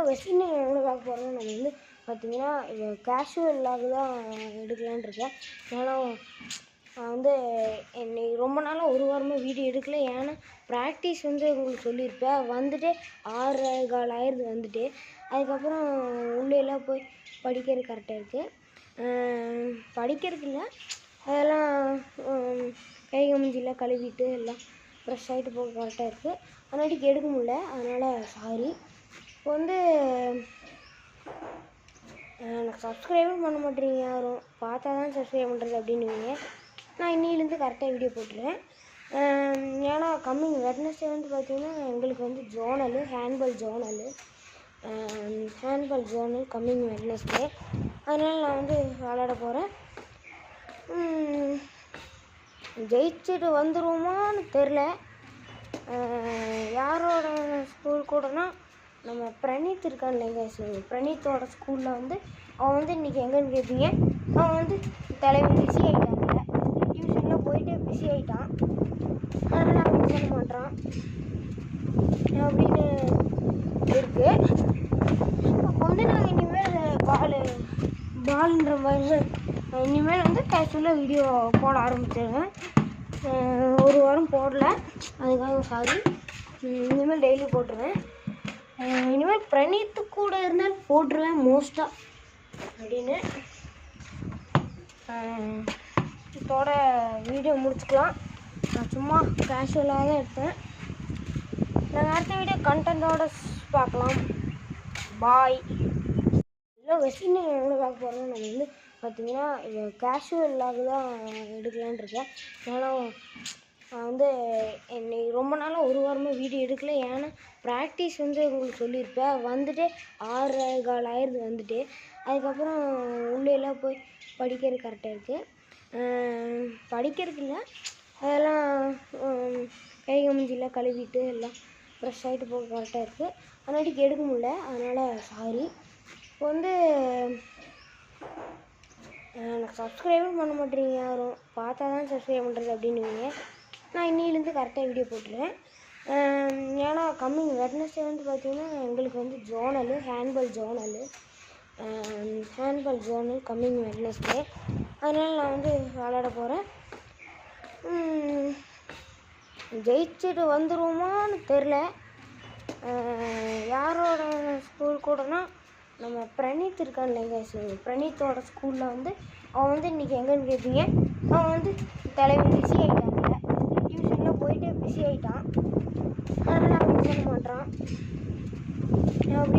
வெஸ்டின் எவ்வளோ பார்க்க போகிறோம். நம்ம வந்து பார்த்திங்கன்னா கேஷுவல் வ்ளாக் தான் எடுக்கலான்னு இருக்கேன். ஏன்னா நான் வந்து என்னை ரொம்ப நாளாக ஒரு வாரமாக வீடியோ எடுக்கல. ஏன்னா ப்ராக்டிஸ் வந்து உங்களுக்கு சொல்லியிருப்பேன். வந்துட்டு 6:15 ஆயிடுது வந்துட்டு. அதுக்கப்புறம் உள்ளேலாம் போய் படிக்கிறது கரெக்டாக இருக்குது. படிக்கிறதுக்கு இல்லை, அதெல்லாம் கை மூஞ்சிலாம் கழுவிட்டு எல்லாம் ஃப்ரெஷ் ஆகிட்டு போக கரெக்டாக இருக்குது. அதனாட்டிக்கு எடுக்க முடியல, அதனால் சாரி. இப்போ வந்து எனக்கு சப்ஸ்கிரைபும் பண்ண மாட்டேறீங்க யாரும். பார்த்தா தான் சப்ஸ்கிரைப் பண்ணுறது அப்படின்னுவீங்க. நான் இன்னிலேருந்து கரெக்டாக வீடியோ போட்டுருவேன். ஏன்னா கம்மிங் வெட்னஸ்டே வந்து பார்த்திங்கன்னா எங்களுக்கு வந்து ஜோனலு ஹேண்ட்பால் ஜோனல் கம்மிங் வெட்னஸ்டே. அதனால் நான் வந்து விளாட போகிறேன். ஜெயிச்சுட்டு வந்துடுவோமான்னு தெரில. யாரோட ஸ்கூல் கூடனா நம்ம பிரணீத் இருக்கான் இல்லைங்க, பிரணீத்தோட ஸ்கூலில் வந்து அவன் வந்து இன்றைக்கி எங்கேன்னு கேட்பீங்க. அவன் வந்து தலைவன் பிஸி ஆகிட்டாங்க, டியூஷனில் போயிட்டு பிஸி ஆகிட்டான். அதனால் அவன் இது பண்ண மாட்டான் அப்படின்னு இருக்குது. அப்போ வந்து நாங்கள் இனிமேல் பால்ன்ற மாதிரி இனிமேல் வந்து கேஷுவலாக வீடியோ போட ஆரம்பிச்சிடுவேன். ஒரு வாரம் போடல, அதுக்காக சாரி. இனிமேல் டெய்லி போட்டுருவேன். இனிமேல் பிரணீத்து கூட இருந்தால் போட்டுருவேன் மோஸ்ட்டாக அப்படின்னு. இதோட வீடியோ முடிச்சுக்கலாம். நான் சும்மா கேஷுவலாக தான் எடுத்தேன். நாங்கள் அடுத்த வீடியோ கண்டென்ட்டோட பார்க்கலாம். பாய். இல்லை வெஸ்டின் எவ்வளோ பார்க்க போகிறோம். நம்ம வந்து பார்த்திங்கன்னா கேஷுவல் வ்ளாக் தான் எடுக்கலான்னு இருக்கேன். ஏன்னா நான் வந்து என்னை ரொம்ப நாளாக ஒரு வாரமாக வீடியோ எடுக்கல. ஏன்னா ப்ராக்டிஸ் வந்து உங்களுக்கு சொல்லியிருப்பேன். வந்துட்டு 6:15 ஆயிடுது வந்துட்டு. அதுக்கப்புறம் உள்ளேலாம் போய் படிக்கிறது கரெக்டாக இருக்குது. படிக்கிறதுக்கு இல்லை, அதெல்லாம் கை மூஞ்சிலாம் கழுவிட்டு எல்லாம் ஃப்ரெஷ் ஆகிட்டு போக கரெக்டாக இருக்குது. அதனாட்டிக்கு எடுக்க முடியல, அதனால் சாரி. இப்போ வந்து எனக்கு சப்ஸ்கிரைபும் பண்ண மாட்டேறீங்க யாரும். பார்த்தா தான் சப்ஸ்கிரைப் பண்ணுறது அப்படின்னுவீங்க. நான் இன்னிலேருந்து கரெக்டாக வீடியோ போட்டுருவேன். ஏன்னா கம்மிங் வெட்னஸ்டே வந்து பார்த்திங்கன்னா எங்களுக்கு வந்து ஜோனலு ஹேண்ட்பால் ஜோனல் கம்மிங் வெட்னஸ்டே. அதனால் நான் வந்து விளாட போகிறேன். ஜெயிச்சுட்டு வந்துடுவோமான்னு தெரில. யாரோட ஸ்கூல் கூடனா நம்ம பிரணீத் இருக்கான் இல்லைங்க, பிரணீத்தோட ஸ்கூலில் வந்து அவன் வந்து இன்றைக்கி எங்கேன்னு கேட்பீங்க. அவன் வந்து தலைவன் பிஸி ஆகிட்டாங்க, போயிட்டு பிஸி ஆகிட்டான். அதனால் அவன் இது பண்ண மாட்டான் அப்படி